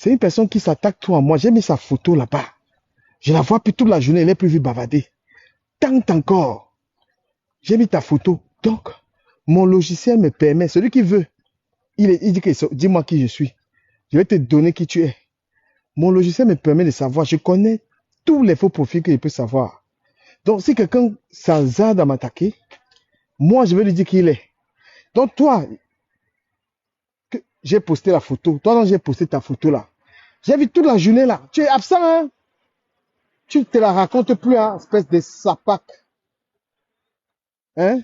C'est une personne qui s'attaque toi à moi. J'ai mis sa photo là-bas. Je la vois plus toute la journée, elle est plus vue bavarder. Tant encore. J'ai mis ta photo. Donc, mon logiciel me permet, celui qui veut, il dit que dis-moi qui je suis. Je vais te donner qui tu es. Mon logiciel me permet de savoir. Je connais tous les faux profils que je peux savoir. Donc, si quelqu'un s'hasarde à m'attaquer, moi, je vais lui dire qui il est. Donc, toi, j'ai posté la photo. Toi, non, j'ai posté ta photo là. J'ai vu toute la journée là. Tu es absent, hein? Tu ne te la racontes plus, hein, espèce de sapac. Hein?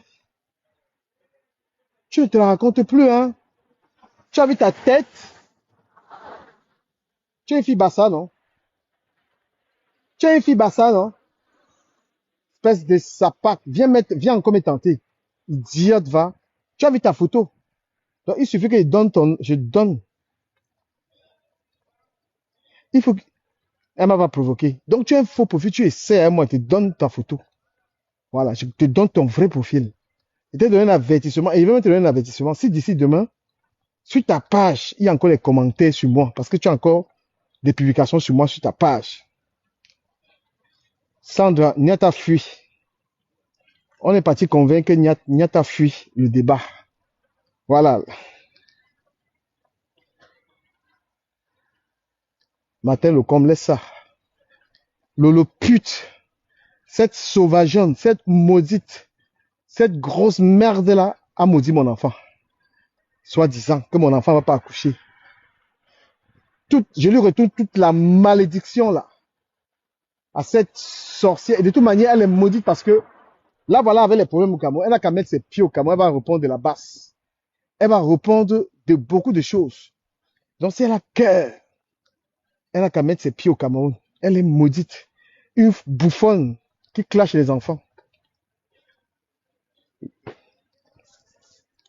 Tu ne te la racontes plus, hein? Tu as vu ta tête? Tu es une fille bassa, non? Tu es une fille bassa, non? Espèce de sapac. Viens encore me tenter. Idiote, va. Tu as vu ta photo? Donc, il suffit que je donne. Il faut elle m'a pas provoqué. Donc, tu es un faux profil, tu essaies, hein, moi, je te donne ta photo. Voilà, je te donne ton vrai profil. Je t'ai donné un avertissement, et je vais même te donner un avertissement. Si d'ici demain, sur ta page, il y a encore les commentaires sur moi, parce que tu as encore des publications sur moi sur ta page. Sandra, Niata fuit. On est parti convaincre que Niata fuit le débat. Voilà. Martin Lecombe, laisse ça. Lolo pute. Cette sauvageonne, cette maudite, cette grosse merde-là a maudit mon enfant. Soi-disant que mon enfant ne va pas accoucher. Je lui retourne toute la malédiction là. À cette sorcière. Et de toute manière, elle est maudite parce que là, voilà, avec les problèmes au Cameroun, elle n'a qu'à mettre ses pieds au Cameroun, elle va répondre de la basse. Elle va répondre de beaucoup de choses. Donc, si elle a cœur, elle n'a qu'à mettre ses pieds au Cameroun. Elle est maudite. Une bouffonne qui clash les enfants.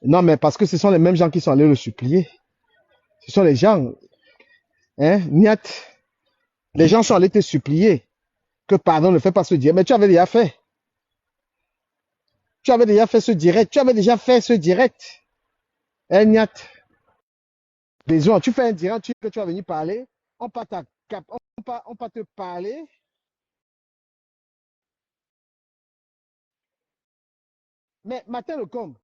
Non, mais parce que ce sont les mêmes gens qui sont allés le supplier. Ce sont les gens, hein, Niat. Les gens sont allés te supplier que pardon ne fait pas ce direct. Mais tu avais déjà fait. Tu avais déjà fait ce direct. Tu avais déjà fait ce direct. Hein, Niat. Besoin. Tu fais un direct que tu vas venir parler. On part te parler. Mais Martin Lecombe,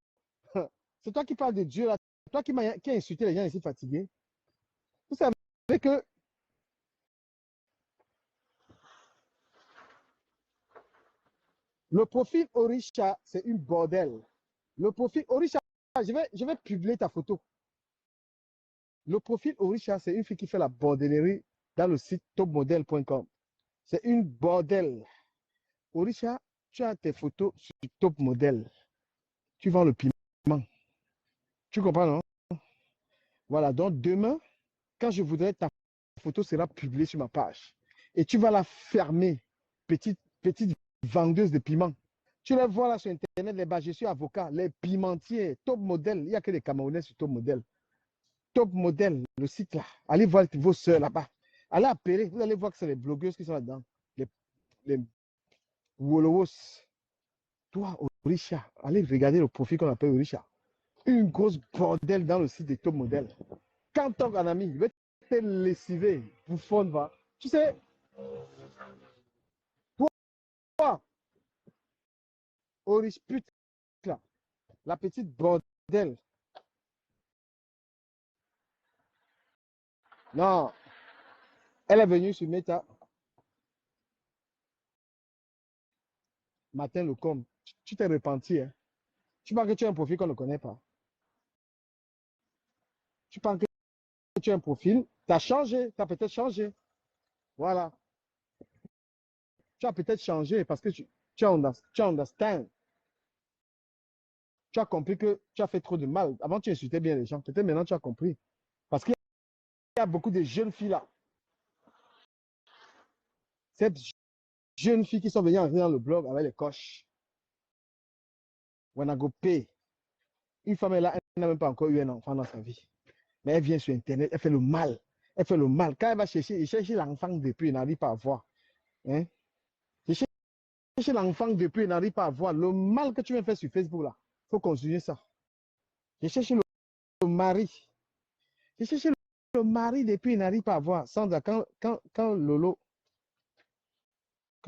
c'est toi qui parles de Dieu là. Toi qui a insulté les gens ici fatigués. Vous savez que le profil Orisha, c'est une bordel. Le profil Orisha, je vais publier ta photo. Le profil Orisha, c'est une fille qui fait la bordellerie dans le site topmodel.com. C'est une bordel. Orisha, tu as tes photos sur Top Model. Tu vends le piment. Tu comprends, non? Voilà, donc demain, quand je voudrais, ta photo sera publiée sur ma page. Et tu vas la fermer, petite vendeuse de piments. Tu les vois là sur Internet, les bas, je suis avocat, les pimentiers, Top Model. Il n'y a que des Camerounais sur Top Model. Top Model, le site là. Allez voir vos soeurs là-bas. Allez appeler, vous allez voir que c'est les blogueuses qui sont là-dedans. Les Wolowos. Toi, Orisha, allez regarder le profil qu'on appelle Orisha. Une grosse bordel dans le site de Top Model. Quand ton ami veut te lessiver, bouffonne, va. Tu sais, toi, Orish pute, là, la petite bordel. Non, elle est venue sur Meta. Martin Lecombe, tu t'es repenti. Hein. Tu penses que tu as un profil qu'on ne connaît pas. Tu penses que tu as un profil, tu as changé, tu as peut-être changé. Voilà. Tu as peut-être changé parce que tu understand. Tu as compris que tu as fait trop de mal. Avant, tu insultais bien les gens. Peut-être maintenant, tu as compris. Parce qu'il y a beaucoup de jeunes filles là. Cette jeunes filles qui sont venues entrer dans le blog avec les coches. When I go pay. Une femme est là, elle n'a même pas encore eu un enfant dans sa vie. Mais elle vient sur Internet, elle fait le mal. Elle fait le mal. Quand elle va chercher, elle cherche l'enfant depuis, elle n'arrive pas à voir. Hein? Elle cherche l'enfant depuis, elle n'arrive pas à voir. Le mal que tu viens faire sur Facebook là, il faut continuer ça. Je cherche le mari. Je cherche le mari depuis, il n'arrive pas à voir. Sandra, quand Lolo,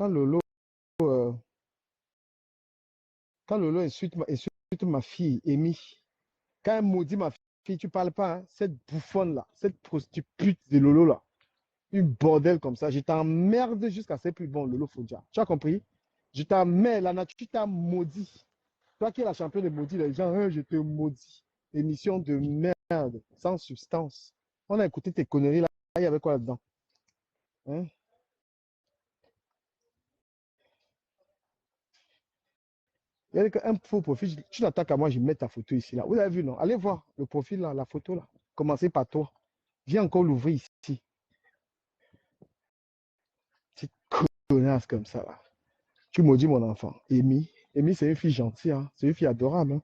euh, quand Lolo insulte ma fille, Amy, quand elle maudit ma fille, tu parles pas, hein, cette bouffonne-là, cette prostitute de Lolo-là, une bordel comme ça, je t'emmerde jusqu'à ce plus bon, Lolo Fodja. Tu as compris? Je t'emmerde, la nature t'a maudit. Toi qui es la championne de maudit, les gens, hein, je te maudis. Émission de merde, sans substance. On a écouté tes conneries là, il y avait quoi là-dedans? Hein? Il y a un faux profil. Tu n'attaques à moi, je mets ta photo ici là. Vous avez vu, non? Allez voir le profil là, la photo là. Commencez par toi. Viens encore l'ouvrir ici. Petite connasse comme ça là. Tu maudis mon enfant. Amy. Amy, c'est une fille gentille, hein. C'est une fille adorable, hein.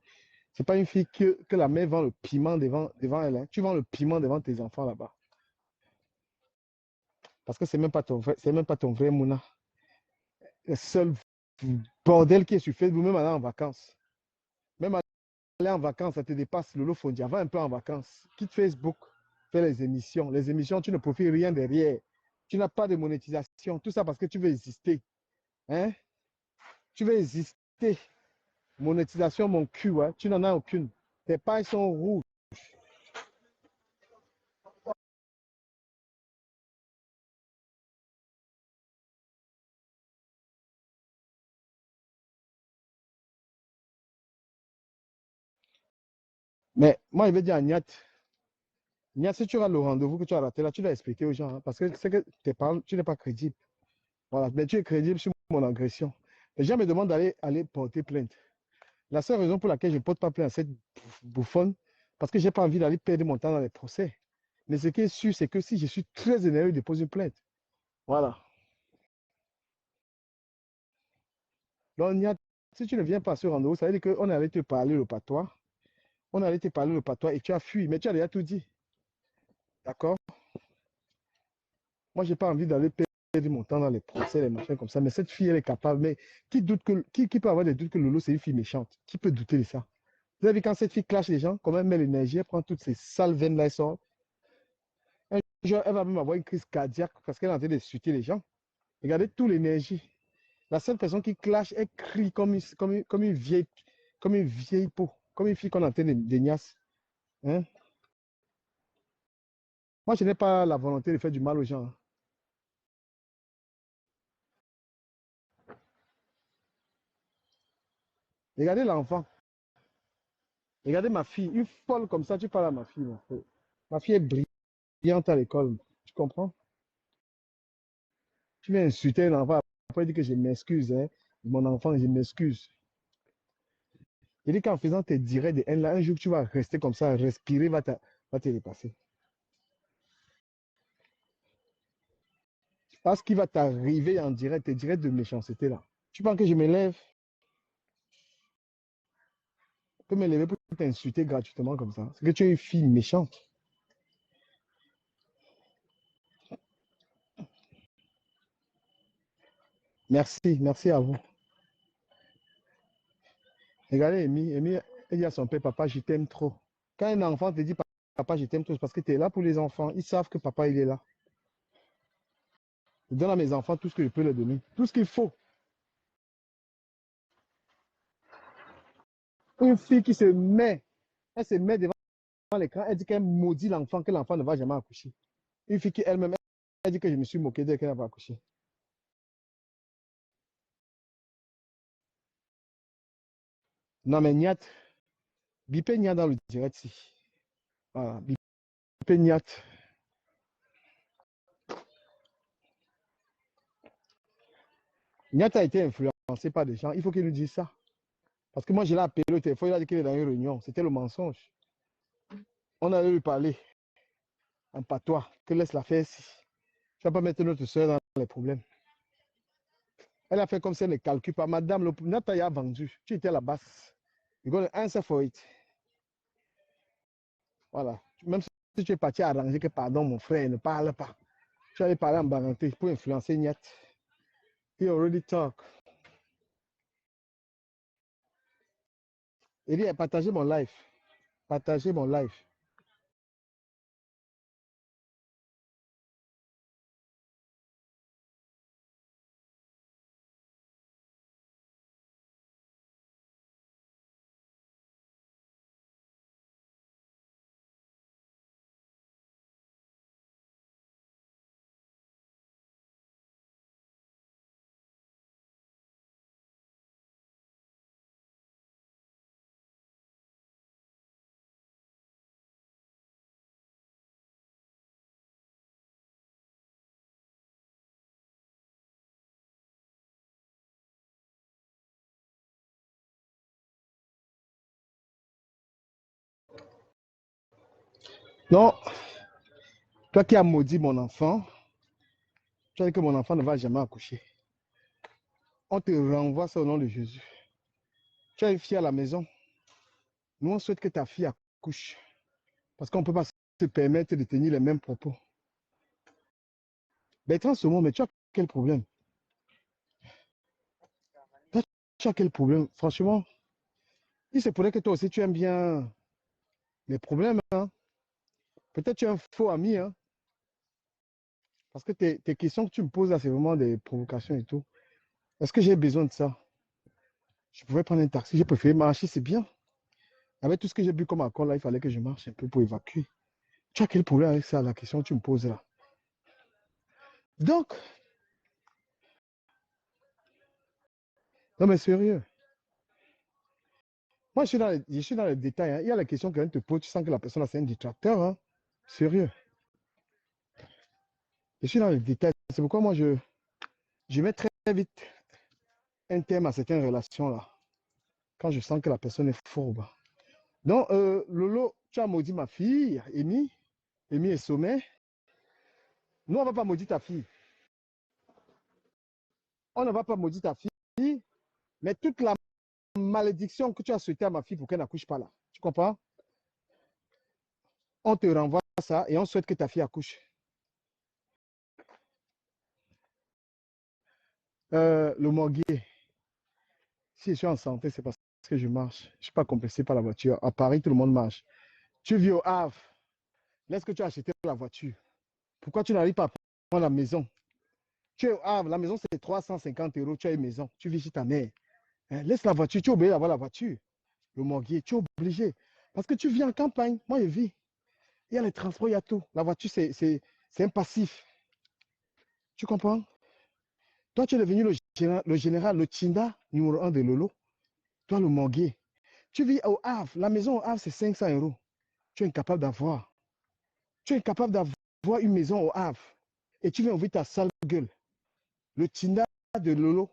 C'est pas une fille que la mère vend le piment devant elle, hein. Tu vends le piment devant tes enfants là-bas. Parce que c'est même pas ton vrai Mouna. Le seul bordel qui est sur Facebook, même aller en vacances. Même aller en vacances, ça te dépasse. Lolo Fondia, va un peu en vacances. Quitte Facebook, fais les émissions. Les émissions, tu ne profites rien derrière. Tu n'as pas de monétisation. Tout ça parce que tu veux exister. Hein? Tu veux exister. Monétisation, mon cul, hein? Tu n'en as aucune. Tes pailles sont rouges. Mais moi, il veut dire à Niat, Niat, si tu as le rendez-vous que tu as raté là, tu dois expliquer aux gens. Hein, parce que c'est que tes paroles, tu n'es pas crédible. Voilà, mais tu es crédible sur mon agression. Les gens me demandent d'aller porter plainte. La seule raison pour laquelle je ne porte pas plainte à cette bouffonne, parce que je n'ai pas envie d'aller perdre mon temps dans les procès. Mais ce qui est sûr, c'est que si je suis très énervé, je dépose une plainte. Voilà. Donc, si tu ne viens pas à ce rendez-vous, ça veut dire qu'on allait te parler le patois. On allait te parler le patois et tu as fui, mais tu as déjà tout dit. D'accord? Moi, je n'ai pas envie d'aller perdre mon temps dans les procès, les machins comme ça. Mais cette fille, elle est capable. Mais qui peut avoir des doutes que Lolo, c'est une fille méchante? Qui peut douter de ça? Vous avez vu quand cette fille clash les gens, comment elle met l'énergie, elle prend toutes ces sales veines là, elle sort. Un jour, elle va même avoir une crise cardiaque parce qu'elle est en train de suiter les gens. Regardez toute l'énergie. La seule personne qui clash, elle crie comme une vieille peau, comme une fille qu'on est en train de niasse. Hein? Moi, je n'ai pas la volonté de faire du mal aux gens. Hein. Regardez l'enfant. Regardez ma fille. Une folle comme ça, tu parles à ma fille. Mon frère. Ma fille est brillante à l'école. Tu comprends? Tu viens insulter un enfant. Après, dire que je m'excuse. Hein. Mon enfant, je m'excuse. Il dit qu'en faisant tes directs de haine, là, un jour, tu vas rester comme ça, respirer va te dépasser. Parce qu'il va t'arriver en direct, tes directs de méchanceté, là. Tu penses que je me lève, je peux me lever pour t'insulter gratuitement comme ça. C'est que tu es une fille méchante. Merci, merci à vous. Regardez, Amy, elle dit à son père, papa, je t'aime trop. Quand un enfant te dit, papa, je t'aime trop, c'est parce que tu es là pour les enfants. Ils savent que papa, il est là. Je donne à mes enfants tout ce que je peux leur donner, tout ce qu'il faut. Une fille qui elle se met devant l'écran, elle dit qu'elle maudit l'enfant, que l'enfant ne va jamais accoucher. Une fille qui elle-même, elle dit que je me suis moqué d'elle, qu'elle va accoucher. Non, mais Niat, bipé Niat dans le direct, si. Voilà, bipé Niat. Niat a été influencé par des gens, il faut qu'il nous dise ça. Parce que moi, je l'ai appelé au téléphone, il a dit qu'il est dans une réunion. C'était le mensonge. On allait lui parler en patois, que laisse la faire si. Tu ne vas pas mettre notre soeur dans les problèmes. Elle a fait comme si elle ne calcule pas. Madame, le Nata a vendu. Tu étais à la basse. You got to answer for it. Voilà. Même si tu es parti arranger que, pardon, mon frère, ne parle pas. Tu allais parler en baranté pour influencer Niat. He already talk. Il dit, partagez mon live. Partagez mon live. Non, toi qui as maudit mon enfant, tu as dit que mon enfant ne va jamais accoucher. On te renvoie ça au nom de Jésus. Tu as une fille à la maison. Nous, on souhaite que ta fille accouche. Parce qu'on ne peut pas se permettre de tenir les mêmes propos. Bertrand Somon, mais tu as quel problème? Toi, tu as quel problème? Franchement, il se pourrait que toi aussi tu aimes bien les problèmes. Hein? Peut-être tu es un faux ami. Hein? Parce que tes questions que tu me poses là, c'est vraiment des provocations et tout. Est-ce que j'ai besoin de ça? Je pouvais prendre un taxi, j'ai préféré marcher, c'est bien. Avec tout ce que j'ai bu comme alcool là, il fallait que je marche un peu pour évacuer. Tu as quel problème avec ça, la question que tu me poses là? Donc, non mais sérieux. Moi, je suis dans les détails. Hein. Il y a la question que quelqu'un te pose, tu sens que la personne là, c'est un détracteur. Hein. Sérieux. Je suis dans les détails. C'est pourquoi moi, je mets très vite un terme à certaines relations-là. Quand je sens que la personne est fourbe. Donc, Lolo, tu as maudit ma fille, Amy. Amy est sommet. Nous, on ne va pas maudire ta fille. On ne va pas maudire ta fille. Mais toute la malédiction que tu as souhaité à ma fille pour qu'elle n'accouche pas là. Tu comprends? On te renvoie ça et on souhaite que ta fille accouche. Le morguier, si je suis en santé, c'est parce que je marche. Je ne suis pas complexé par la voiture. À Paris, tout le monde marche. Tu vis au Havre. Laisse que tu as acheté la voiture. Pourquoi tu n'arrives pas à prendre la maison? Tu es au Havre. La maison, c'est 350 euros. Tu as une maison. Tu vis chez ta mère. Hein? Laisse la voiture. Tu es obligé d'avoir la voiture. Le morguier, tu es obligé. Parce que tu vis en campagne. Moi, je vis. Il y a les transports, il y a tout. La voiture, c'est un passif. Tu comprends? Toi, tu es devenu le général, le Tchinda numéro 1 de Lolo. Toi, le morguier. Tu vis au Havre. La maison au Havre, c'est 500 euros. Tu es incapable d'avoir. Tu es incapable d'avoir une maison au Havre. Et tu viens ouvrir ta sale gueule. Le Tchinda de Lolo.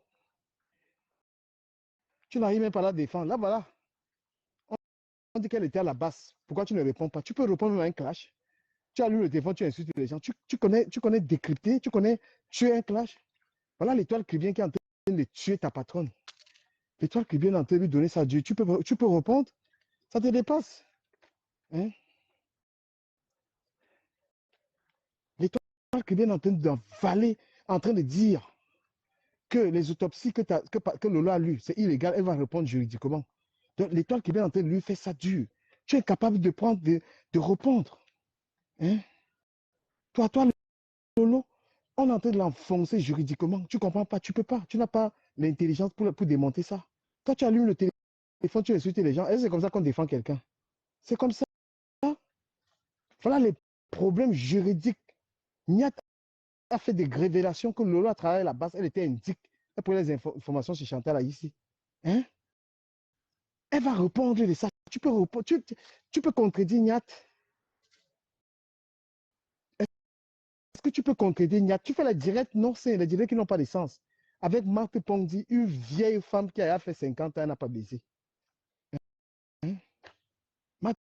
Tu n'arrives même pas à la défendre. Là, voilà. On dit qu'elle était à la basse. Pourquoi tu ne réponds pas? Tu peux répondre à un clash. Tu as lu le téléphone, tu insultes les gens. Tu connais décrypter, tu connais tuer un clash. Voilà l'étoile qui vient qui est en train de tuer ta patronne. L'étoile qui vient en train de lui donner sa due. Tu peux répondre. Ça te dépasse. Hein? L'étoile qui vient en train d'avaler, en train de dire que les autopsies que Lolo a lues, c'est illégal, elle va répondre juridiquement. Donc l'étoile qui vient en train de lui faire ça dur. Tu es incapable de prendre, de répondre. Hein? Toi, Lolo, on est en train de l'enfoncer juridiquement. Tu ne comprends pas, tu ne peux pas. Tu n'as pas l'intelligence pour démonter ça. Quand tu allumes le téléphone, tu insultes les gens. Et c'est comme ça qu'on défend quelqu'un. C'est comme ça. Voilà les problèmes juridiques. Niat a fait des révélations que Lolo a travaillé à la base. Elle était indique. Elle prenait les informations sur Chantal là, ici. Hein? Elle va répondre de ça. Tu peux répondre. Tu peux contredire Niat. Est-ce que tu peux contredire Niat? Tu fais les directs, non, c'est les directs qui n'ont pas de sens. Avec Marthe Pongdi, une vieille femme qui a fait 50 ans, elle n'a pas baisé. Hein? Marthe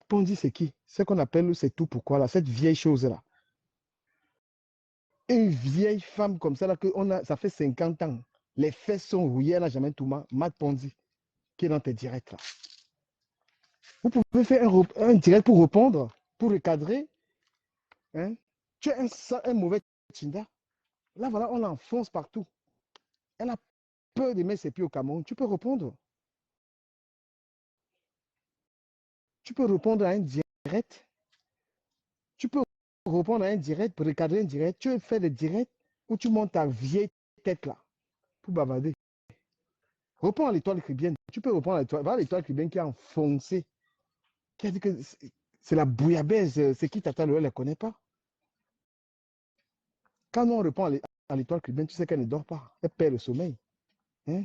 Pongdi, c'est qui? Ce qu'on appelle, c'est tout pourquoi, là, cette vieille chose-là. Une vieille femme comme ça, là, ça fait 50 ans. Les fesses sont rouillées, elle n'a jamais tout mal. Marthe Pongdi, qui est dans tes directs, là. Vous pouvez faire un direct pour répondre, pour recadrer. Hein? Tu es un mauvais Tinda. Là, voilà, on l'enfonce partout. Elle a peur de mettre ses pieds au Cameroun. Tu peux répondre. Tu peux répondre à un direct. Tu peux répondre à un direct, pour recadrer un direct. Tu veux faire des directs où tu montes ta vieille tête là pour bavarder. Réponds à l'étoile cribienne. Tu peux répondre à l'étoile. Voilà l'étoile cribienne qui a enfoncé. Qui a dit que c'est la bouillabaisse. C'est qui Tata Loël, elle ne connaît pas. Quand on répond à l'étoile cribienne, tu sais qu'elle ne dort pas. Elle perd le sommeil. Hein?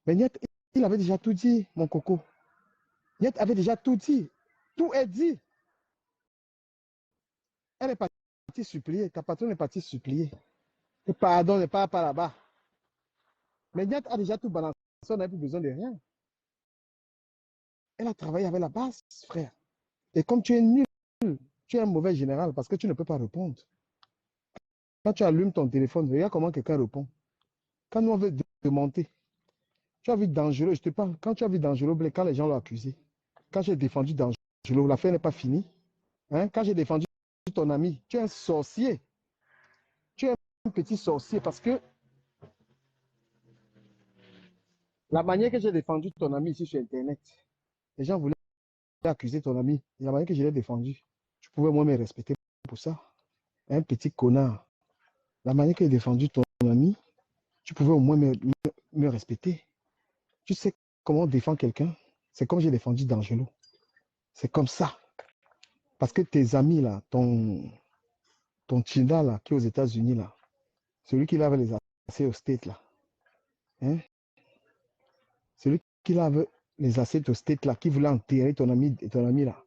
Mais Niet, il avait déjà tout dit, mon coco. Niet avait déjà tout dit. Tout est dit. Elle est partie supplier. Ta patronne est partie supplier. Et pardon, ne pas là-bas. Mais Niet a déjà tout balancé. On n'a plus besoin de rien. Elle a travaillé avec la base, frère. Et comme tu es nul, tu es un mauvais général parce que tu ne peux pas répondre. Quand tu allumes ton téléphone, regarde comment quelqu'un répond. Quand nous on veut démonter, tu as vu Dangereux, je te parle, quand tu as vu Dangereux, quand les gens l'ont accusé, quand j'ai défendu Dangereux, l'affaire n'est pas finie. Hein? Quand j'ai défendu ton ami, tu es un sorcier. Tu es un petit sorcier parce que la manière que j'ai défendu ton ami ici sur Internet, les gens voulaient accuser ton ami. Et la manière que je l'ai défendu, tu pouvais moi me respecter pour ça. Un petit connard. La manière que j'ai défendu ton ami, tu pouvais au moins me respecter. Tu sais comment on défend quelqu'un? C'est comme j'ai défendu D'Angelo. C'est comme ça. Parce que tes amis, là, ton Chinda, là, qui est aux États-Unis, là, celui qui lave les assiettes au State, là, hein? Celui qui lave les assiettes au State, là, qui voulait enterrer ton ami, là,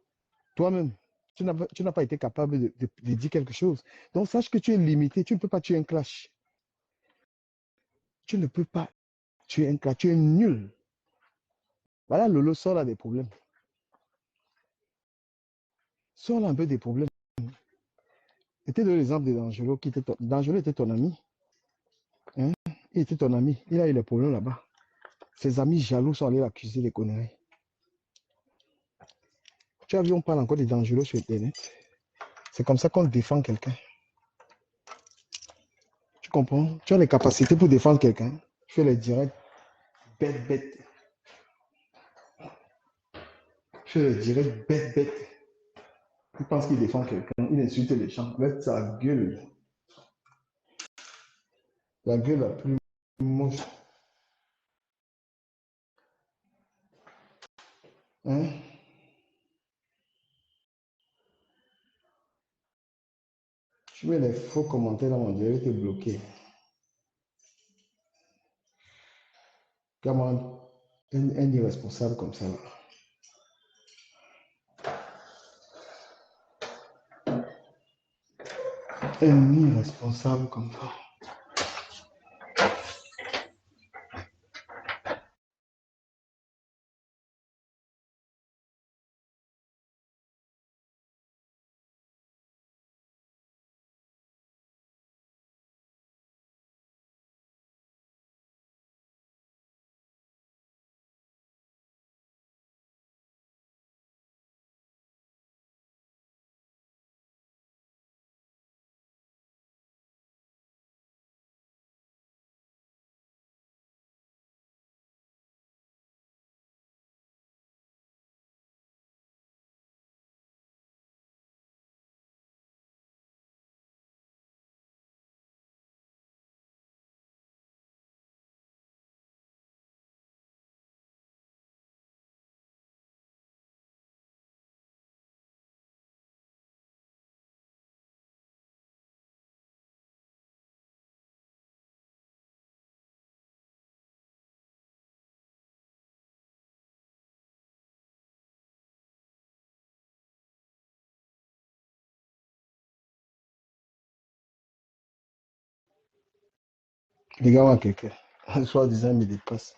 toi-même, tu n'as pas été capable de dire quelque chose. Donc, sache que tu es limité. Tu ne peux pas tuer un clash. Tu ne peux pas tuer un clash. Tu es nul. Voilà, Lolo sort là des problèmes. Sort là un peu des problèmes. C'était de l'exemple de D'Angelo. D'Angelo était ton ami. Hein? Il était ton ami. Il a eu les problèmes là-bas. Ses amis jaloux sont allés l'accuser des conneries. Tu as vu, on parle encore des dangereux sur Internet. C'est comme ça qu'on défend quelqu'un. Tu comprends? Tu as les capacités pour défendre quelqu'un. Tu fais les directs bête, bête. Tu fais les directs bête, bête. Il pense qu'il défend quelqu'un. Il insulte les gens. Avec sa gueule. La gueule la plus moche. Hein? Tu mets les faux commentaires dans mon direct, t'es bloqué. Comment un irresponsable comme ça là. Un irresponsable comme ça. Les gars, ouais, quelqu'un. Soit disant, me dépasse.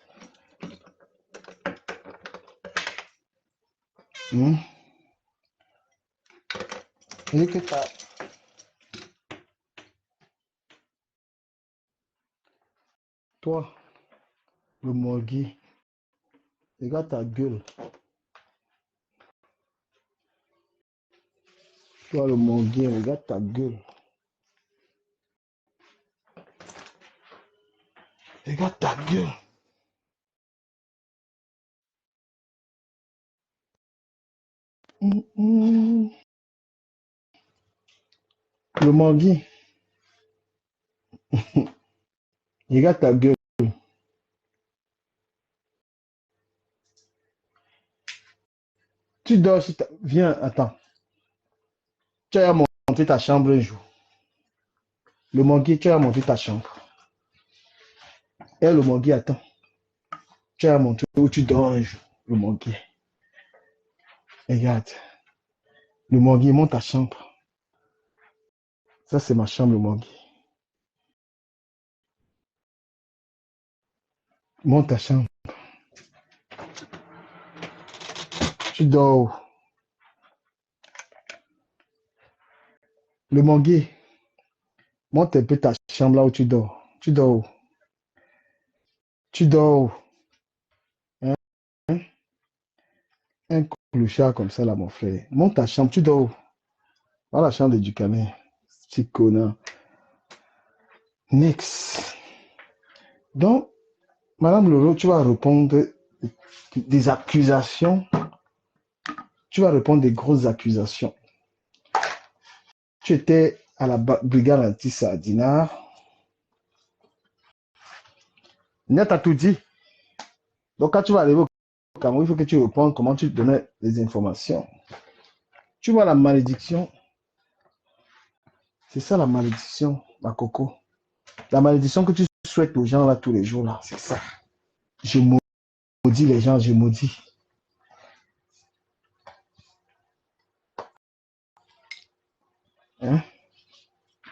Et que toi, le morgue, regarde ta gueule. Toi, le morgue, regarde ta gueule. Regarde ta gueule. Le morgue, regarde ta gueule. Tu dors si viens, attends. Tu as monté ta chambre un jour. Le morgue, tu as monté ta chambre. Et le morgue, attends. Tu as monté où tu dors un jour. Le morgue. Regarde. Le morgue, monte ta chambre. Ça, c'est ma chambre, le morgue. Monte ta chambre. Tu dors où? Le manguier, monte un peu ta chambre là où tu dors. Tu dors où? Tu dors où? Hein? Un clochard comme ça là, mon frère. Monte ta chambre, tu dors où? Va à la chambre de Ducanet. Petit connard. Next. Donc, Madame Lolo, tu vas répondre des accusations. Tu vas répondre des grosses accusations. Tu étais à la brigade anti-Sardinard. Net a tout dit. Donc, quand tu vas arriver au Cameroun, il faut que tu répondes comment tu donnais les informations. Tu vois la malédiction. C'est ça la malédiction, ma coco. La malédiction que tu souhaites aux gens là tous les jours là, c'est ça. Je maudis les gens, je maudis. Hein?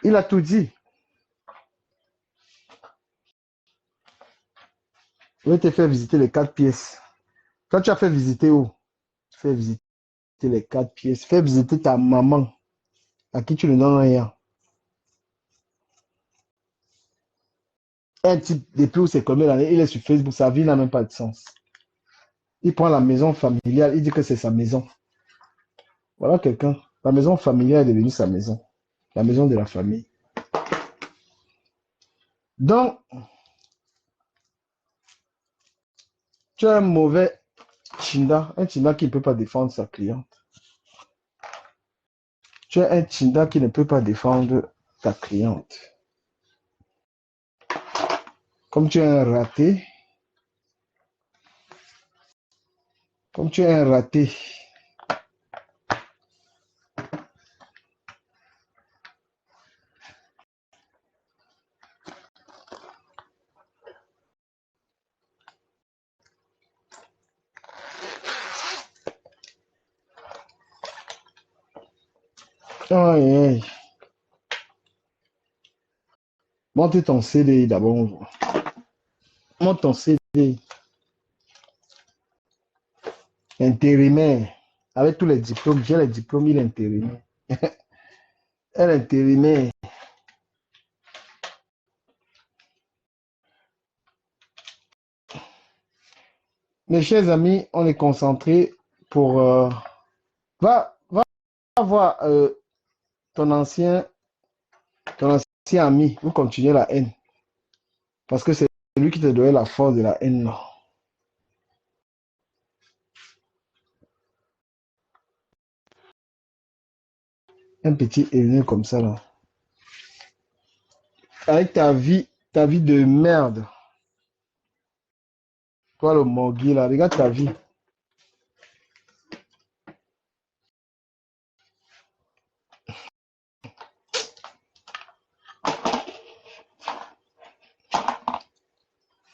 Il a tout dit. Je vais te faire visiter les 4 pièces. Toi, tu as fait visiter où? Fais visiter les 4 pièces. Fais visiter ta maman, à qui tu ne donnes rien. Un type, depuis où c'est combien d'années, il est sur Facebook, sa vie n'a même pas de sens. Il prend la maison familiale, il dit que c'est sa maison. Voilà quelqu'un. La maison familiale est devenue sa maison. La maison de la famille. Donc, tu as un mauvais Chinda, un Chinda qui ne peut pas défendre sa cliente. Tu as un Chinda qui ne peut pas défendre ta cliente. Comme tu es un raté, comme tu es un raté, aïe, aïe. Monte ton CD d'abord. Monte ton CD. Intérimaire. Avec tous les diplômes, j'ai les diplômes, il est intérimaire. Elle est intérimaire. Mes chers amis, on est concentré pour... va voir ton ancien ami. Vous continuez la haine. Parce que c'est lui qui te donnait la force de la haine. Là. Un petit haineux comme ça. Là. Avec ta vie de merde. Toi, le morgue, là, regarde ta vie.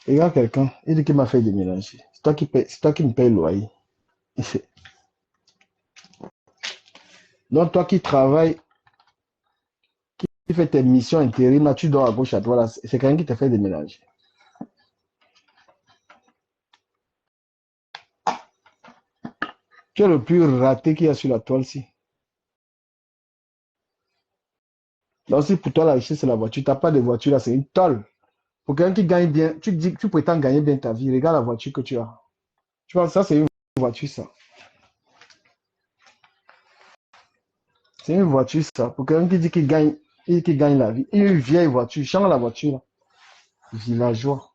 Regarde quelqu'un, il dit qu'il m'a fait déménager. C'est toi qui me paye le loyer. Donc, toi qui travailles, qui fais tes missions intérim, là, tu dors à gauche, à droite, là, c'est quelqu'un qui te fait déménager. Tu es le plus raté qu'il y a sur la toile-ci. Donc, si pour toi, la richesse, c'est la voiture, tu n'as pas de voiture, là, c'est une toile. Pour quelqu'un qui gagne bien, tu dis, tu prétends gagner bien ta vie, regarde la voiture que tu as. Tu vois, ça, c'est une voiture, ça. C'est une voiture, ça. Pour quelqu'un qui dit qu'il gagne la vie. Une vieille voiture, change la voiture, là. Villageois.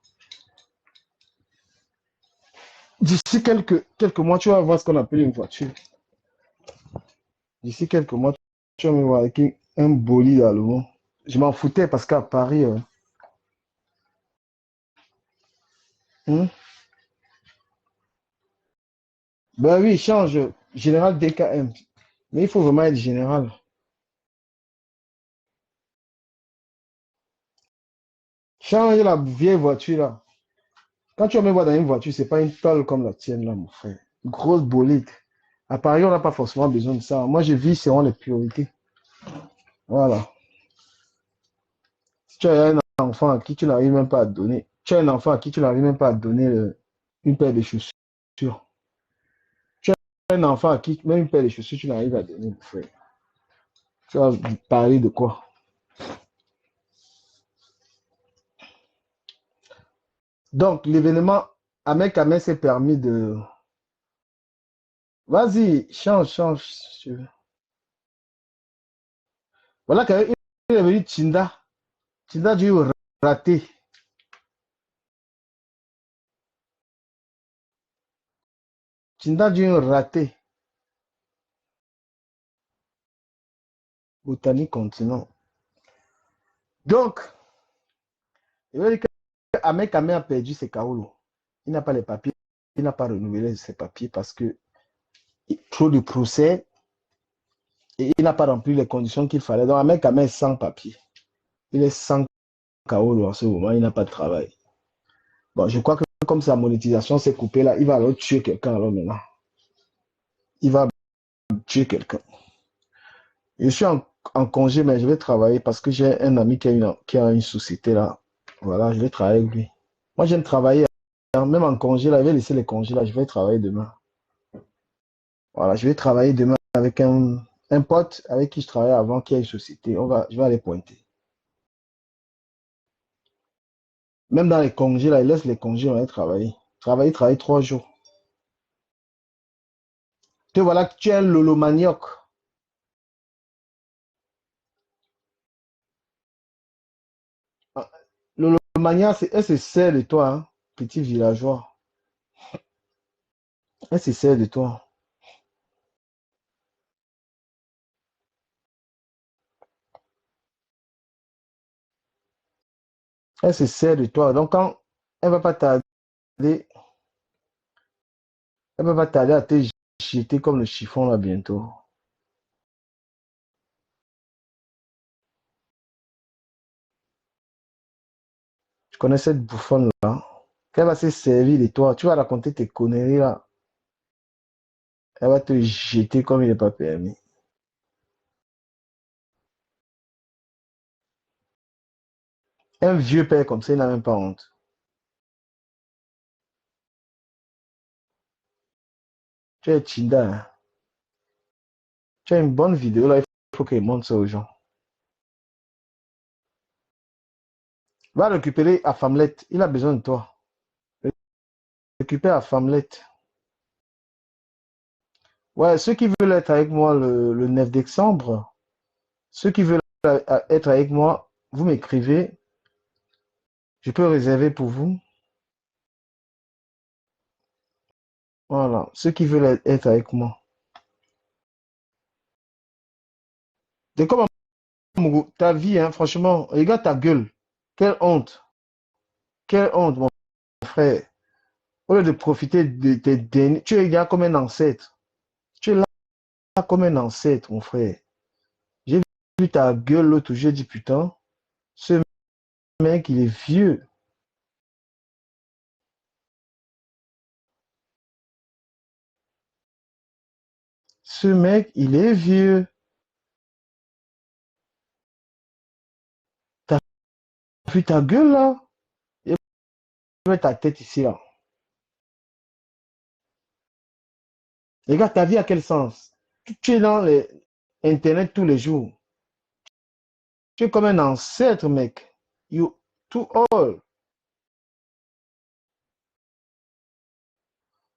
D'ici quelques mois, tu vas voir ce qu'on appelle une voiture. D'ici quelques mois, tu vas me voir avec un bolide allemand. Je m'en foutais parce qu'à Paris, hein, ben oui, change. Général DKM. Mais il faut vraiment être général. Change la vieille voiture là. Quand tu vas me voir dans une voiture, c'est pas une tôle comme la tienne là, mon frère. Une grosse bolide. À Paris, on n'a pas forcément besoin de ça. Moi, je vis selon les priorités. Voilà. Si tu as un enfant à qui tu n'arrives même pas à donner, tu as un enfant à qui tu n'arrives même pas à donner une paire de chaussures. Tu as un enfant à qui même une paire de chaussures, tu n'arrives à donner, mon frère. Tu vas parler de quoi? Donc, l'événement Ahmed Ahmed s'est permis de... Vas-y, change, change. Si tu veux. Voilà qu'il est venu Chinda. Chinda a dû rater. Chinda a dû rater. Botanique continent. Donc, il veut dire que Ahmed Ahmed a perdu ses kaolos. Il n'a pas les papiers. Il n'a pas renouvelé ses papiers parce que trop de procès et il n'a pas rempli les conditions qu'il fallait. Donc, Ahmed Ahmed est sans papier. Il est sans kaolo en ce moment. Il n'a pas de travail. Bon, je crois que comme sa monétisation s'est coupée là, il va alors tuer quelqu'un alors maintenant. Il va tuer quelqu'un. Je suis en congé, mais je vais travailler parce que j'ai un ami qui a une société là. Voilà, je vais travailler avec lui. Moi, j'aime travailler, hein, même en congé là, je vais laisser les congés là, je vais travailler demain. Voilà, je vais travailler demain avec un pote avec qui je travaillais avant, qui a une société. Je vais aller pointer. Même dans les congés là, il laisse les congés, on va travailler. Travailler 3 jours. Te voilà que tu es un lolo manioc. Ah, lolo manioc, elle se sert de toi, hein, petit villageois. Elle se sert de toi. Elle se sert de toi. Donc, quand elle va pas tarder, elle va pas tarder à te jeter comme le chiffon là bientôt. Je connais cette bouffonne là. Quand elle va se servir de toi, tu vas raconter tes conneries là. Elle va te jeter comme il n'est pas permis. Un vieux père comme ça, il n'a même pas honte. Tu es Chinda, hein. Tu as une bonne vidéo là, il faut qu'il montre ça aux gens. Va récupérer à Famlet. Il a besoin de toi. Récupère à Famlet. Ouais, ceux qui veulent être avec moi le 9 décembre, ceux qui veulent être avec moi, vous m'écrivez. Je peux réserver pour vous. Voilà, ceux qui veulent être avec moi. C'est comme ta vie, hein, franchement, regarde ta gueule. Quelle honte. Quelle honte, mon frère. Au lieu de profiter de tes derniers, tu es là comme un ancêtre. Tu es là comme un ancêtre, mon frère. J'ai vu ta gueule l'autre jour, j'ai dit putain, ce mec, il est vieux. Ce mec, il est vieux. T'as vu ta gueule là? Et mets ta tête ici là. Regarde ta vie à quel sens? Tu es dans les Internet tous les jours. Tu es comme un ancêtre, mec. You too old.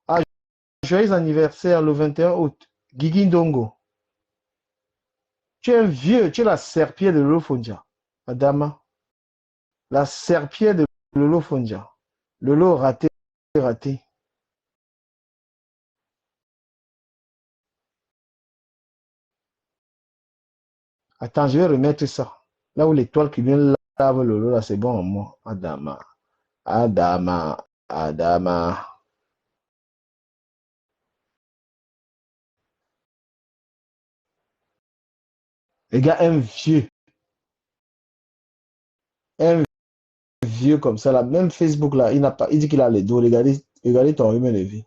Ah, joyeux anniversaire le 21 août. Guigui Ndongo. Tu es un vieux, tu es la serpillère de Lolo Fondia. Adama. La serpillère de Lolo Fondia. Lolo raté, raté. Attends, je vais remettre ça. Là où l'étoile qui vient lave Lolo, là, c'est bon en moi. Adama. Adama. Adama. Les gars, un vieux. Un vieux comme ça, là. Même Facebook, là, il n'a pas. Il dit qu'il a les dos. Regardez, regardez ton humain de vie.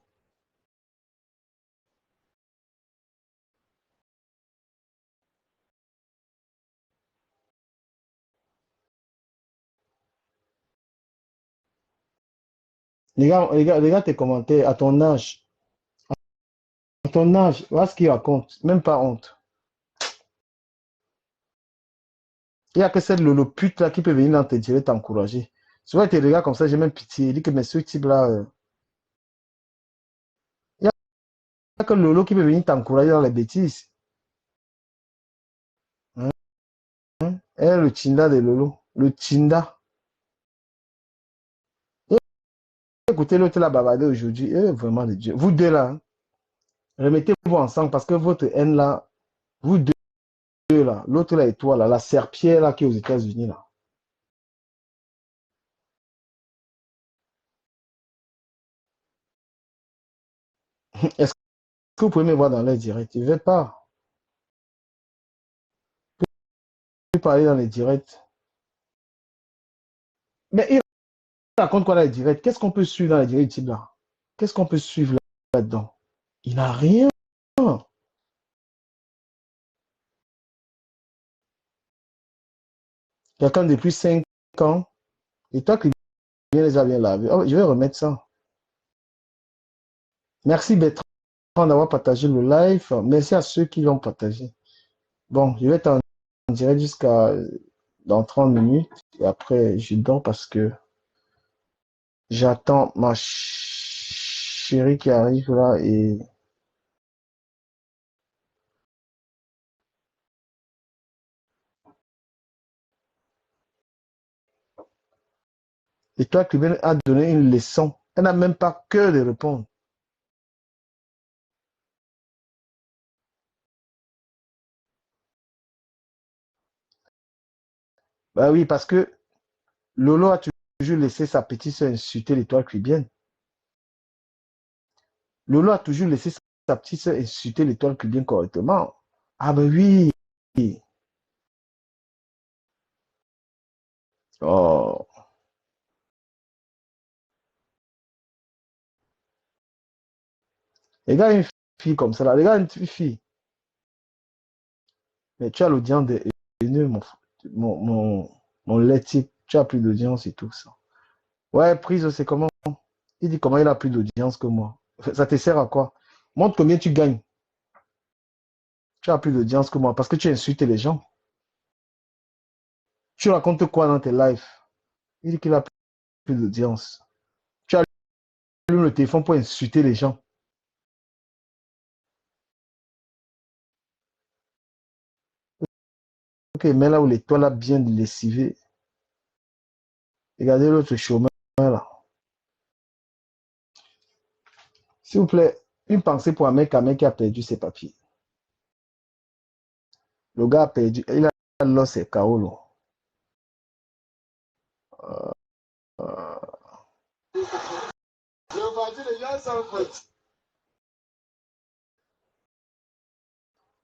Regarde tes commentaires à ton âge. À ton âge, voilà ce qu'il raconte. Même pas honte. Il n'y a que cette Lolo pute là qui peut venir dans tes directs t'encourager. Souvent, tes regards comme ça, j'ai même pitié. Il dit que, mais ce type-là, il n'y a que Lolo qui peut venir t'encourager dans les bêtises. Hein? Eh, le Tinda de Lolo. Le Tinda. Écoutez l'autre là bavarder aujourd'hui. Eh, vraiment de Dieu. Vous deux là, hein, remettez-vous ensemble parce que votre haine là, vous deux là, l'autre là et toi là, la serpillère là qui est aux États-Unis là. Est-ce que vous pouvez me voir dans les directs? Je ne vais pas. Je vais parler dans les directs. Mais il raconte quoi dans les directs? Qu'est-ce qu'on peut suivre dans les directs type là? Qu'est-ce qu'on peut suivre là-dedans? Il n'a rien. Quelqu'un depuis 5 ans. Et toi qui viens les a bien lavés. Oh, je vais remettre ça. Merci Bertrand d'avoir partagé le live. Merci à ceux qui l'ont partagé. Bon, je vais être en direct jusqu'à dans 30 minutes. Et après, je dors parce que j'attends ma chérie qui arrive là. Et toi qui viens à donner une leçon. Elle n'a même pas cœur de répondre. Bah oui, parce que Lolo a toujours laissé sa petite soeur insulter l'étoile cubienne. Lolo a toujours laissé sa petite soeur insulter l'étoile cubienne correctement. Ah ben oui. Oh. Regarde une fille comme ça là. Regarde une fille. Mais tu as l'audience de mon laitier. Tu as plus d'audience et tout ça. Ouais, prise, c'est comment? Il dit comment il a plus d'audience que moi. Ça te sert à quoi? Montre combien tu gagnes. Tu as plus d'audience que moi parce que tu insultes les gens. Tu racontes quoi dans tes lives? Il dit qu'il a plus d'audience. Tu as le téléphone pour insulter les gens. Ok, mais là où l'étoile a bien lessivé. Regardez l'autre chômeur là. S'il vous plaît, une pensée pour un mec qui a perdu ses papiers. Le gars a perdu, il a lost ses KO.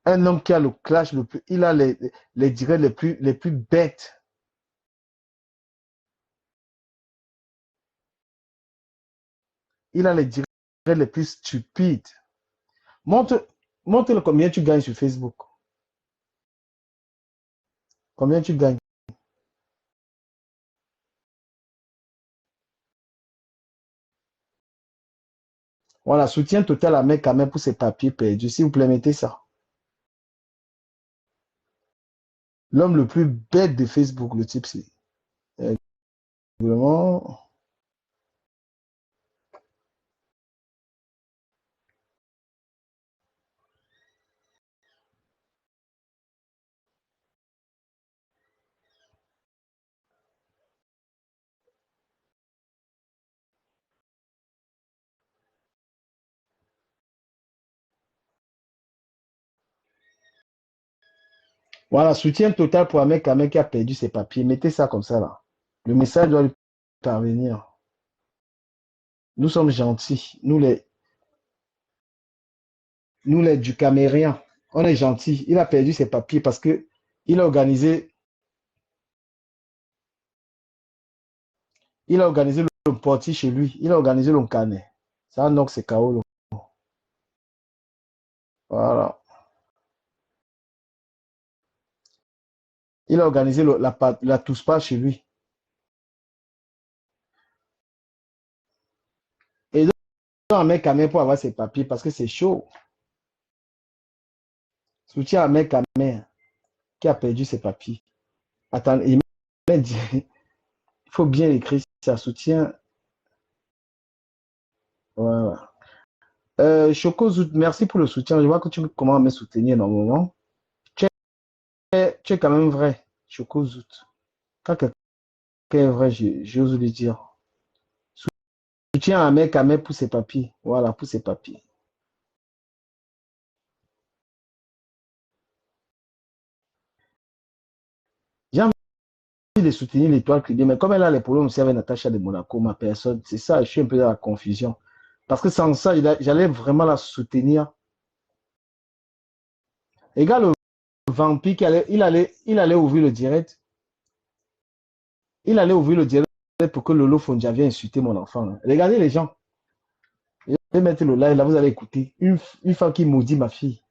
Un homme qui a le clash le plus, il a les directs les plus bêtes. Il a les directs les plus stupides. Montre, montre combien tu gagnes sur Facebook. Combien tu gagnes. Voilà, soutien total à mec quand même pour ses papiers perdus. S'il vous plaît, mettez ça. L'homme le plus bête de Facebook, le type, c'est vraiment. Voilà, soutien total pour un mec qui a perdu ses papiers. Mettez ça comme ça là. Le message doit lui parvenir. Nous sommes gentils. Nous les du Camérien. On est gentils. Il a perdu ses papiers parce que il a organisé le portier chez lui. Il a organisé le canet. Ça, donc, c'est KO. Voilà. Il a organisé la touche-pas chez lui. Et donc, un mec quand même pour avoir ses papiers parce que c'est chaud. Soutien à un mec quand même qui a perdu ses papiers. Attends, il m'a dit, il faut bien écrire, ça soutient. Ouais, ouais. Choco Zout, merci pour le soutien. Je vois que tu commences à me soutenir normalement. Tu tu es quand même vrai, Choco Zout. Quand quelqu'un est vrai, j'ose le dire. Soutiens à mec pour ses papiers. Voilà, pour ses papiers. J'ai envie de soutenir l'étoile Club, mais comme elle a les problèmes aussi avec Natacha de Monaco, ma personne, c'est ça, je suis un peu dans la confusion. Parce que sans ça, j'allais vraiment la soutenir. Et gars, le vampire, il allait ouvrir le direct. Il allait ouvrir le direct pour que Lolo Fondia vienne insulter mon enfant. Regardez les gens. Je vais mettre le live là, vous allez écouter. Une femme qui maudit ma fille.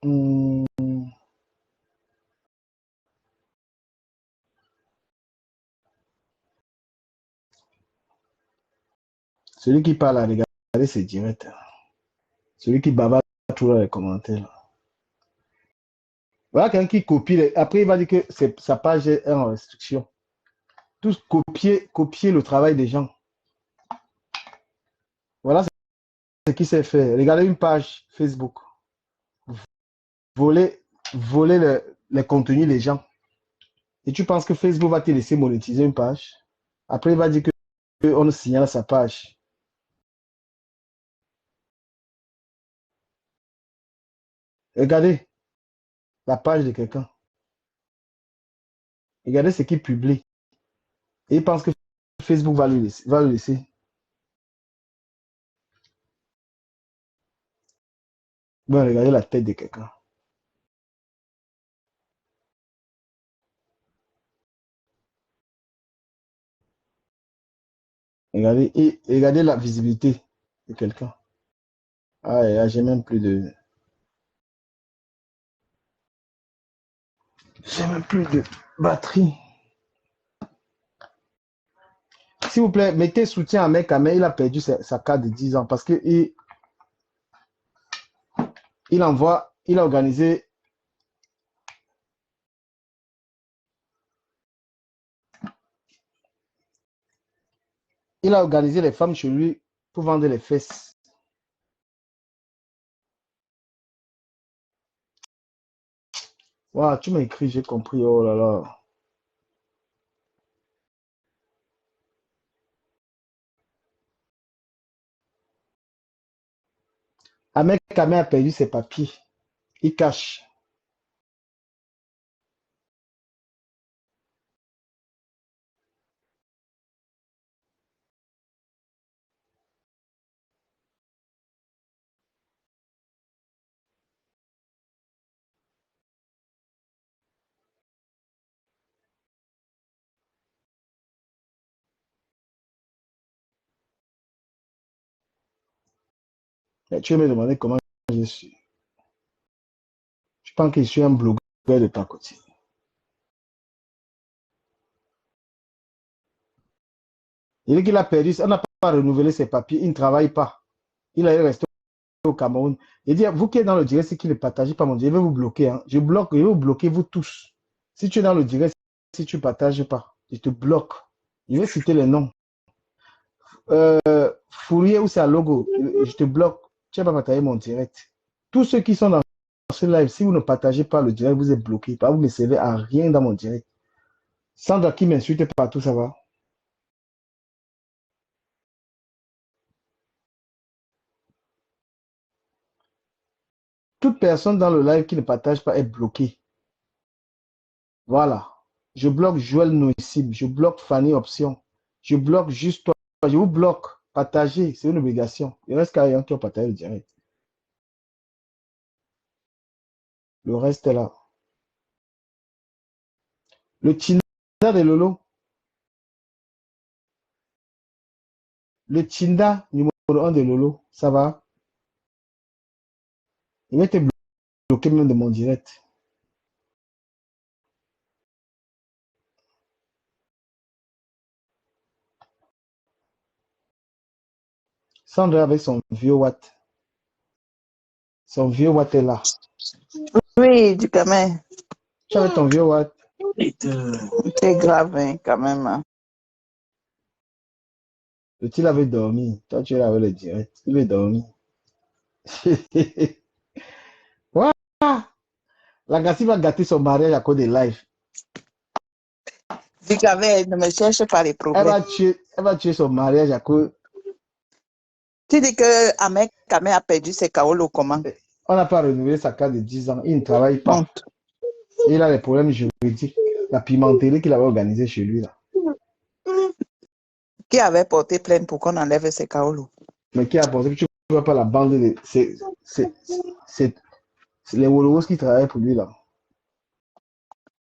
Hum, celui qui parle, là, regardez ses directs. Celui qui bavarde tout dans les commentaires. Voilà quelqu'un qui copie. Après, il va dire que sa page est en restriction. Tous copier le travail des gens. Voilà ce qui s'est fait. Regardez une page Facebook. Voler, voler les contenus des gens. Et tu penses que Facebook va te laisser monétiser une page? Après, il va dire que on signale sa page. Regardez la page de quelqu'un. Regardez ce qu'il publie. Et il pense que Facebook va le laisser. Bon, regardez la tête de quelqu'un. Regardez la visibilité de quelqu'un. Ah, et là, j'ai même plus de batterie. S'il vous plaît, mettez soutien à mec. Il a perdu sa carte de 10 ans parce que il a organisé, les femmes chez lui pour vendre les fesses. Wow, tu m'as écrit, j'ai compris. Oh là là. Ahmed Kamé a perdu ses papiers. Il cache. Mais tu veux me demander comment je suis. Je pense que je suis un blogueur de ta côté. Il dit qu'il a perdu, on n'a pas renouvelé ses papiers, il ne travaille pas. Il allait rester au Cameroun. Il dit, vous qui êtes dans le direct, c'est qu'il ne partage pas mon direct, je vais vous bloquer. Hein. Je vais vous bloquer, vous tous. Si tu es dans le direct, si tu ne partages pas, je te bloque. Je vais citer les noms. Fourier ou c'est à logo, je te bloque. Tu n'as pas partagé mon direct. Tous ceux qui sont dans ce live, si vous ne partagez pas le direct, vous êtes bloqué. Vous ne servez à rien dans mon direct. Sandra qui m'insulte partout, ça va. Toute personne dans le live qui ne partage pas est bloquée. Voilà. Je bloque Joël Noissib. Je bloque Fanny Option. Je bloque juste toi. Je vous bloque. Partagez. C'est une obligation. Il reste qu'à rien qui ont partagé le direct. Le reste est là. Le Tinda de Lolo. Le Tinda numéro 1 de Lolo. Ça va? Il va te bloquer même de mon direct. Sandra avec son vieux Watt. Son vieux Watt est là. Oui, du gamin. Tu avais ton vieux Watt. C'est grave, hein, quand même. Hein. Le petit avait dormi. Toi, tu es là avec le direct. Il est dormi. Ouais. La Gassi va gâter son mariage à cause des lives. Du gamin, ne me cherche pas les problèmes. Elle va tuer son mariage à cause. Tu dis que Ahmed Kamé a perdu ses Kaolo comment? On n'a pas renouvelé sa carte de 10 ans. Il ne travaille pas. Honte. Il a les problèmes juridiques. La pimenterie qu'il avait organisée chez lui là. Qui avait porté plainte pour qu'on enlève ses Kaolo? Mais qui a pensé que tu ne vois pas la bande de. C'est les Wolowos qui travaillent pour lui là.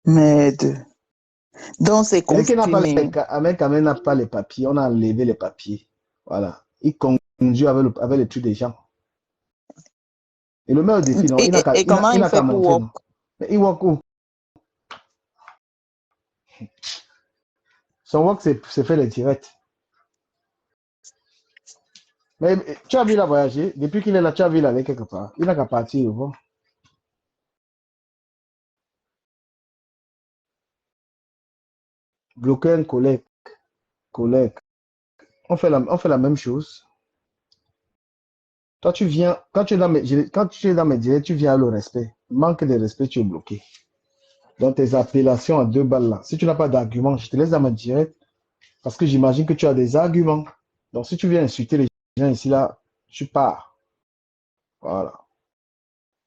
Merde. Donc c'est confirmé. Ahmed Kamé n'a pas les papiers. On a enlevé les papiers. Voilà. Il conduit avec les trucs des gens. Et le meilleur défi, non, Et comment il fait pour walk? Mais il walk où? Son walk, c'est fait les directs. Mais tu as vu la voyager? Depuis qu'il est là, tu as vu aller quelque part. Il n'a qu'à partir. Bon. Bloquer un collègue. On fait la même chose. Toi, tu viens, quand tu es dans mes directs, tu viens à le respect. Manque de respect, tu es bloqué. Dans tes appellations à 2 balles là. Si tu n'as pas d'argument, je te laisse dans ma direct. Parce que j'imagine que tu as des arguments. Donc, si tu viens insulter les gens ici, là, tu pars. Voilà.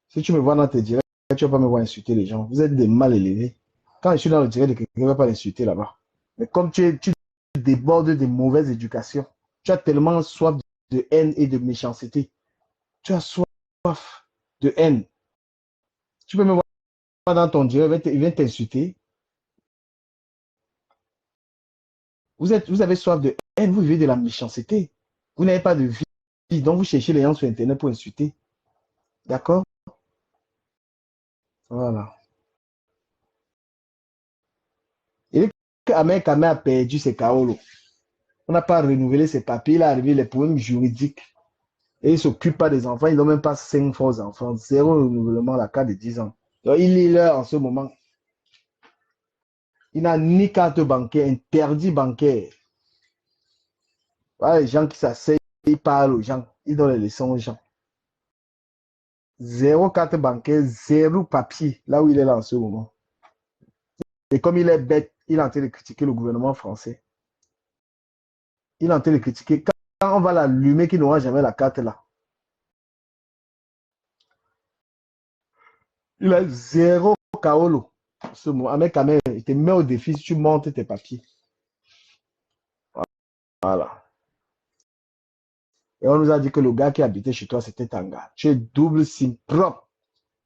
Si tu me vois dans tes directs, tu ne vas pas me voir insulter les gens. Vous êtes des mal élevés. Quand je suis dans le direct de quelqu'un, je ne vais pas l'insulter là-bas. Mais comme tu débordes de mauvaise éducation, tu as tellement soif de haine et de méchanceté. Tu as soif de haine. Tu peux me voir dans ton direct, il vient t'insulter. Vous avez soif de haine, vous vivez de la méchanceté. Vous n'avez pas de vie, donc vous cherchez les gens sur Internet pour insulter. D'accord? Voilà. Et Ahmed Kamé a perdu ses Kaolo. On n'a pas renouvelé ses papiers, il a arrivé les problèmes juridiques. Et il ne s'occupe pas des enfants, ils n'ont même pas 5 faux enfants. Zéro renouvellement à la carte de 10 ans. Donc il est là en ce moment. Il n'a ni carte bancaire, interdit bancaire. Voilà, les gens qui s'asseyent, ils parlent aux gens, ils donnent les leçons aux gens. Zéro carte bancaire, zéro papier, là où il est là en ce moment. Et comme il est bête, il est en train de critiquer le gouvernement français. Il est en train de critiquer. Quand on va l'allumer, qu'il n'aura jamais la carte là. Il a zéro Kaolo. Ce moment, avec Kamé, il te met au défi si tu montes tes papiers. Voilà. Et on nous a dit que le gars qui habitait chez toi, c'était Tanga. Tu es double SIM propre.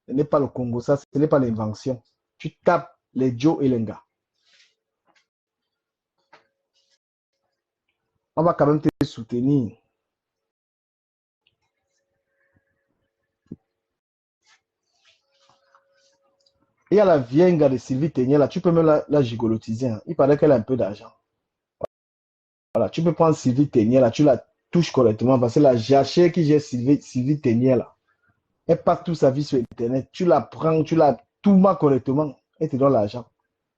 Ce n'est pas le Congo, ça, ce n'est pas l'invention. Tu tapes les Joe et les gars. On va quand même te soutenir. Il y a la vieille gars de Sylvie Ténier là, tu peux même la gigolotiser. Hein. Il paraît qu'elle a un peu d'argent. Voilà, tu peux prendre Sylvie Ténier là, tu la touches correctement parce que la jachère qui gère Sylvie Ténier là, elle passe toute sa vie sur Internet. Tu la prends, tu la tournes correctement, elle te donne l'argent.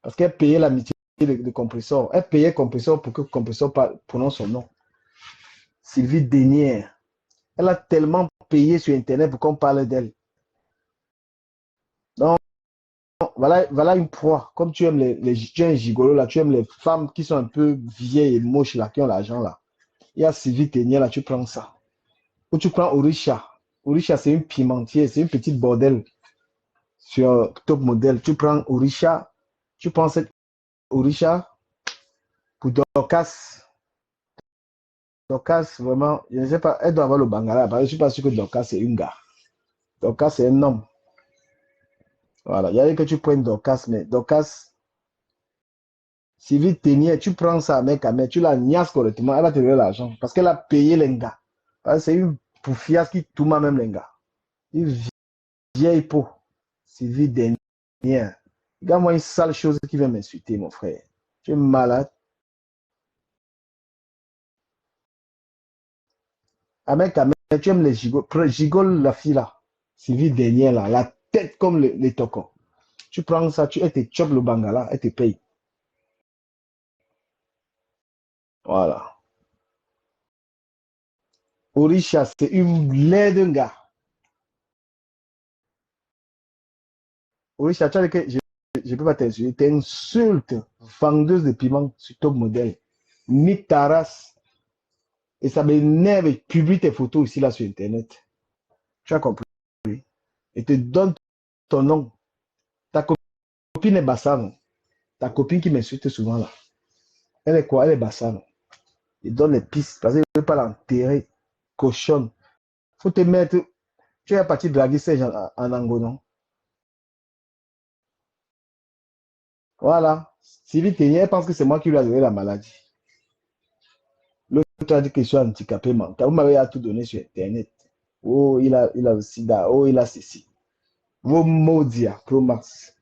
Parce qu'elle payait l'amitié de Compressor. Elle payait Compressor pour que Compressor prononce son nom. Sylvie Ténier. Elle a tellement payé sur Internet pour qu'on parle d'elle. Donc, voilà une proie. Comme tu aimes tu es un gigolo là, tu aimes les femmes qui sont un peu vieilles et moches là, qui ont l'argent là. Il y a Sylvie Ténier là, tu prends ça. Ou tu prends Orisha. Orisha, c'est une pimentière, c'est une petite bordel sur Top Model. Tu prends Orisha, tu prends cette Orisha pour Dorcas. Dorcas, vraiment, je ne sais pas, elle doit avoir le Bangala. Je ne suis pas sûr que Dorcas c'est une gars. Dorcas c'est un homme. Voilà, il y a que tu prennes Dorcas, mais Dorcas, Sylvie Ténier, tu prends ça, mec, tu la niasses correctement, elle va te donner l'argent. Parce qu'elle a payé les gars. C'est une poufiasse qui tourne même les gars. Il vieille peau. Sylvie dernière. Regarde-moi une sale chose qui vient m'insulter, mon frère. Tu es malade. Avec tu aimes les gigoles. Gigole la fille là. Sylvie dernière là. La tête comme les tocos. Tu prends ça, elle te chope le bangala, elle te paye. Voilà. Orisha, c'est une laide d'un gars. Orisha, tu as dit que je ne peux pas t'insulter. T'insultes, vendeuse de piment sur top modèle. Ni ta race. Et ça m'énerve. Publie tes photos ici là sur Internet. Tu as compris? Et te donne ton nom. Ta copine est Bassano. Ta copine qui m'insulte souvent là. Elle est quoi? Elle est Bassano. Il donne les pistes parce qu'il ne veut pas l'enterrer. Cochonne. Faut te mettre. Tu es parti draguer Serge en Angonon. Voilà. Sylvie Ténier, elle pense que c'est moi qui lui ai donné la maladie. L'autre a dit que je suis handicapé mental. Vous m'avez tout donné sur Internet. Oh, il a le sida. Oh, il a ceci. Vos maudits, Pro Max.